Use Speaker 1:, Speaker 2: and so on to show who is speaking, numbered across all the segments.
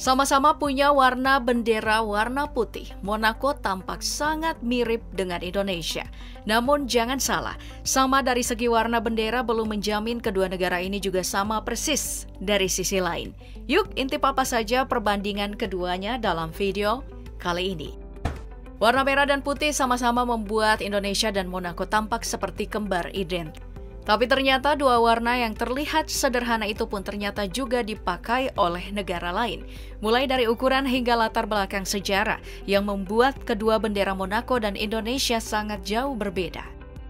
Speaker 1: Sama-sama punya warna bendera warna putih, Monaco tampak sangat mirip dengan Indonesia. Namun jangan salah, sama dari segi warna bendera belum menjamin kedua negara ini juga sama persis dari sisi lain. Yuk intip apa saja perbandingan keduanya dalam video kali ini. Warna merah dan putih sama-sama membuat Indonesia dan Monaco tampak seperti kembar identik. Tapi ternyata dua warna yang terlihat sederhana itu pun ternyata juga dipakai oleh negara lain. Mulai dari ukuran hingga latar belakang sejarah yang membuat kedua bendera Monaco dan Indonesia sangat jauh berbeda.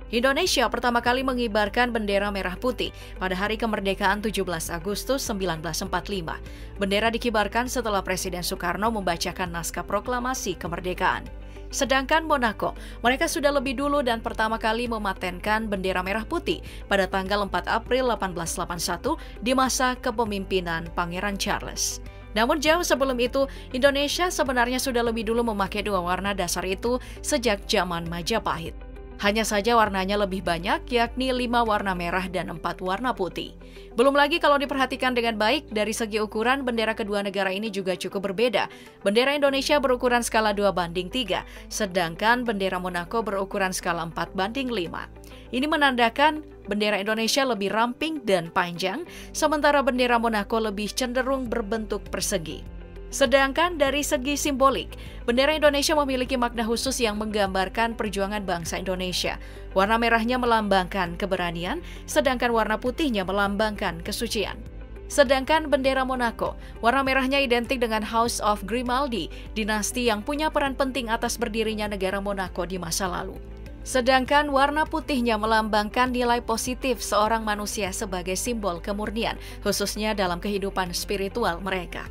Speaker 1: Indonesia pertama kali mengibarkan bendera merah putih pada hari kemerdekaan 17 Agustus 1945. Bendera dikibarkan setelah Presiden Soekarno membacakan naskah proklamasi kemerdekaan. Sedangkan Monaco, mereka sudah lebih dulu dan pertama kali mematenkan bendera merah putih pada tanggal 4 April 1881 di masa kepemimpinan Pangeran Charles. Namun jauh sebelum itu, Indonesia sebenarnya sudah lebih dulu memakai dua warna dasar itu sejak zaman Majapahit. Hanya saja warnanya lebih banyak, yakni 5 warna merah dan 4 warna putih. Belum lagi kalau diperhatikan dengan baik, dari segi ukuran bendera kedua negara ini juga cukup berbeda. Bendera Indonesia berukuran skala 2:3, sedangkan bendera Monaco berukuran skala 4:5. Ini menandakan bendera Indonesia lebih ramping dan panjang, sementara bendera Monaco lebih cenderung berbentuk persegi. Sedangkan dari segi simbolik, bendera Indonesia memiliki makna khusus yang menggambarkan perjuangan bangsa Indonesia. Warna merahnya melambangkan keberanian, sedangkan warna putihnya melambangkan kesucian. Sedangkan bendera Monaco, warna merahnya identik dengan House of Grimaldi, dinasti yang punya peran penting atas berdirinya negara Monaco di masa lalu. Sedangkan warna putihnya melambangkan nilai positif seorang manusia sebagai simbol kemurnian, khususnya dalam kehidupan spiritual mereka.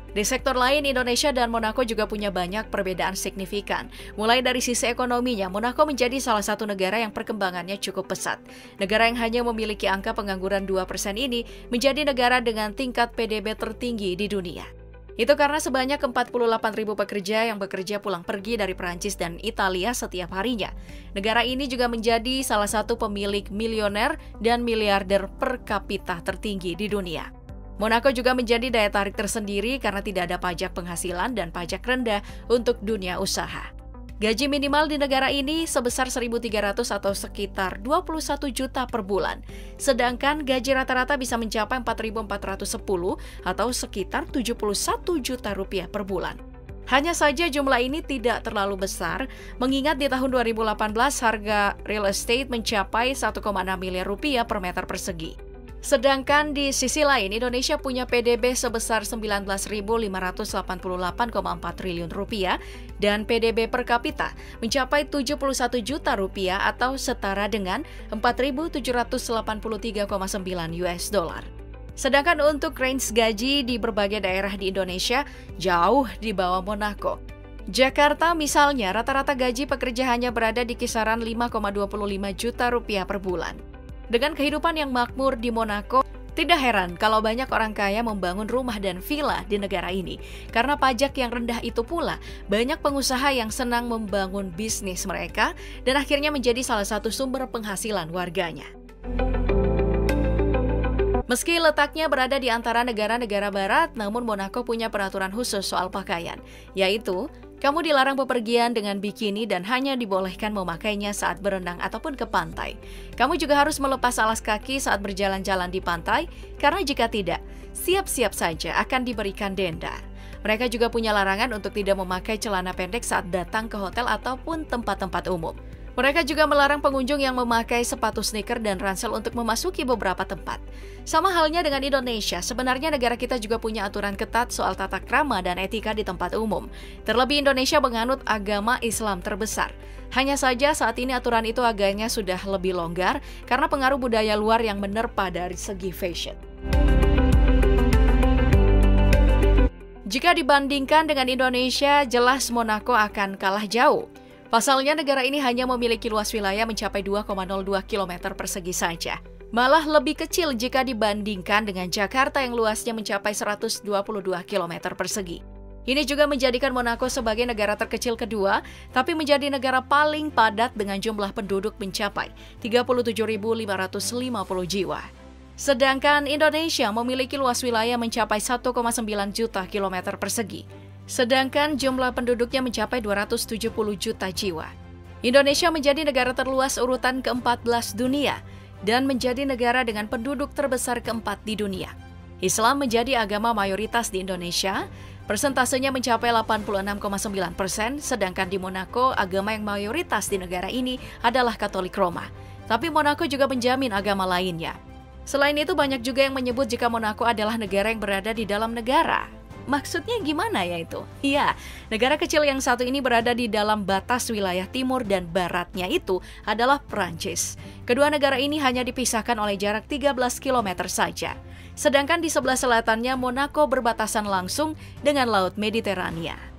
Speaker 1: Di sektor lain, Indonesia dan Monaco juga punya banyak perbedaan signifikan. Mulai dari sisi ekonominya, Monaco menjadi salah satu negara yang perkembangannya cukup pesat. Negara yang hanya memiliki angka pengangguran 2% ini menjadi negara dengan tingkat PDB tertinggi di dunia. Itu karena sebanyak 48.000 pekerja yang bekerja pulang pergi dari Perancis dan Italia setiap harinya. Negara ini juga menjadi salah satu pemilik milioner dan miliarder per kapita tertinggi di dunia. Monaco juga menjadi daya tarik tersendiri karena tidak ada pajak penghasilan dan pajak rendah untuk dunia usaha. Gaji minimal di negara ini sebesar 1.300 atau sekitar 21 juta per bulan. Sedangkan gaji rata-rata bisa mencapai 4.410 atau sekitar 71 juta rupiah per bulan. Hanya saja jumlah ini tidak terlalu besar, mengingat di tahun 2018 harga real estate mencapai 1,6 miliar rupiah per meter persegi. Sedangkan di sisi lain, Indonesia punya PDB sebesar 19.588,4 triliun rupiah dan PDB per kapita mencapai 71 juta rupiah atau setara dengan 4.783,9 US dollar. Sedangkan untuk range gaji di berbagai daerah di Indonesia jauh di bawah Monaco. Jakarta misalnya, rata-rata gaji pekerja hanya berada di kisaran 5,25 juta rupiah per bulan. Dengan kehidupan yang makmur di Monaco, tidak heran kalau banyak orang kaya membangun rumah dan villa di negara ini. Karena pajak yang rendah itu pula, banyak pengusaha yang senang membangun bisnis mereka dan akhirnya menjadi salah satu sumber penghasilan warganya. Meski letaknya berada di antara negara-negara barat, namun Monaco punya peraturan khusus soal pakaian, yaitu kamu dilarang bepergian dengan bikini dan hanya dibolehkan memakainya saat berenang ataupun ke pantai. Kamu juga harus melepas alas kaki saat berjalan-jalan di pantai, karena jika tidak, siap-siap saja akan diberikan denda. Mereka juga punya larangan untuk tidak memakai celana pendek saat datang ke hotel ataupun tempat-tempat umum. Mereka juga melarang pengunjung yang memakai sepatu sneaker dan ransel untuk memasuki beberapa tempat. Sama halnya dengan Indonesia, sebenarnya negara kita juga punya aturan ketat soal tata krama dan etika di tempat umum. Terlebih Indonesia menganut agama Islam terbesar. Hanya saja saat ini aturan itu agaknya sudah lebih longgar karena pengaruh budaya luar yang menerpa dari segi fashion. Jika dibandingkan dengan Indonesia, jelas Monaco akan kalah jauh. Pasalnya negara ini hanya memiliki luas wilayah mencapai 2,02 km persegi saja. Malah lebih kecil jika dibandingkan dengan Jakarta yang luasnya mencapai 122 km persegi. Ini juga menjadikan Monaco sebagai negara terkecil kedua, tapi menjadi negara paling padat dengan jumlah penduduk mencapai 37.550 jiwa. Sedangkan Indonesia memiliki luas wilayah mencapai 1,9 juta kilometer persegi. Sedangkan jumlah penduduknya mencapai 270 juta jiwa. Indonesia menjadi negara terluas urutan ke-14 dunia dan menjadi negara dengan penduduk terbesar keempat di dunia. Islam menjadi agama mayoritas di Indonesia, persentasenya mencapai 86,9%, sedangkan di Monaco agama yang mayoritas di negara ini adalah Katolik Roma. Tapi Monaco juga menjamin agama lainnya. Selain itu banyak juga yang menyebut jika Monaco adalah negara yang berada di dalam negara. Maksudnya gimana ya itu? Iya, negara kecil yang satu ini berada di dalam batas wilayah timur dan baratnya itu adalah Prancis. Kedua negara ini hanya dipisahkan oleh jarak 13 km saja. Sedangkan di sebelah selatannya Monaco berbatasan langsung dengan Laut Mediterania.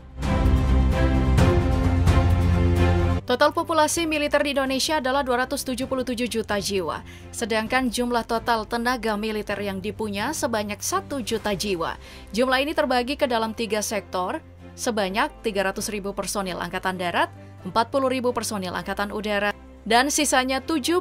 Speaker 1: Total populasi militer di Indonesia adalah 277 juta jiwa, sedangkan jumlah total tenaga militer yang dipunya sebanyak 1 juta jiwa. Jumlah ini terbagi ke dalam 3 sektor, sebanyak 300.000 personil Angkatan Darat, 40.000 personil Angkatan Udara, dan sisanya 75.000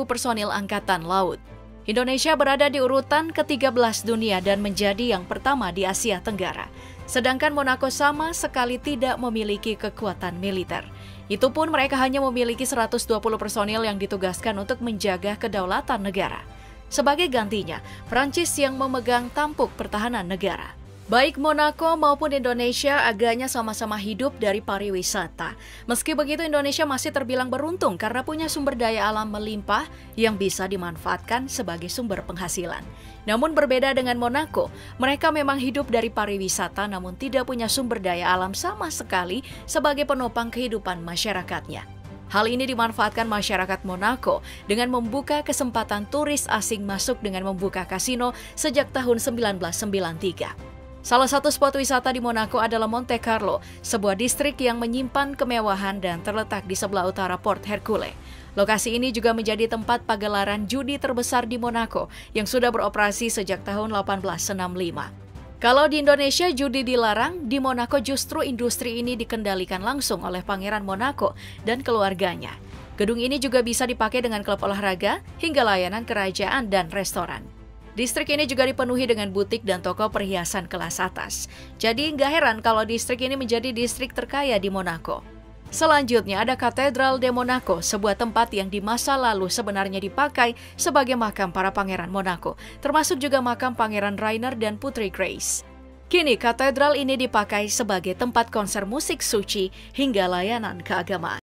Speaker 1: personil Angkatan Laut. Indonesia berada di urutan ke-13 dunia dan menjadi yang pertama di Asia Tenggara. Sedangkan Monaco sama sekali tidak memiliki kekuatan militer. Itu pun mereka hanya memiliki 120 personil yang ditugaskan untuk menjaga kedaulatan negara. Sebagai gantinya, Prancis yang memegang tampuk pertahanan negara. Baik Monaco maupun Indonesia agaknya sama-sama hidup dari pariwisata. Meski begitu Indonesia masih terbilang beruntung karena punya sumber daya alam melimpah yang bisa dimanfaatkan sebagai sumber penghasilan. Namun berbeda dengan Monaco, mereka memang hidup dari pariwisata namun tidak punya sumber daya alam sama sekali sebagai penopang kehidupan masyarakatnya. Hal ini dimanfaatkan masyarakat Monaco dengan membuka kesempatan turis asing masuk dengan membuka kasino sejak tahun 1993. Salah satu spot wisata di Monaco adalah Monte Carlo, sebuah distrik yang menyimpan kemewahan dan terletak di sebelah utara Port Hercule. Lokasi ini juga menjadi tempat pagelaran judi terbesar di Monaco yang sudah beroperasi sejak tahun 1865. Kalau di Indonesia judi dilarang, di Monaco justru industri ini dikendalikan langsung oleh Pangeran Monaco dan keluarganya. Gedung ini juga bisa dipakai dengan klub olahraga hingga layanan kerajaan dan restoran. Distrik ini juga dipenuhi dengan butik dan toko perhiasan kelas atas. Jadi nggak heran kalau distrik ini menjadi distrik terkaya di Monaco. Selanjutnya ada Katedral de Monaco, sebuah tempat yang di masa lalu sebenarnya dipakai sebagai makam para pangeran Monaco, termasuk juga makam Pangeran Rainier dan Putri Grace. Kini katedral ini dipakai sebagai tempat konser musik suci hingga layanan keagamaan.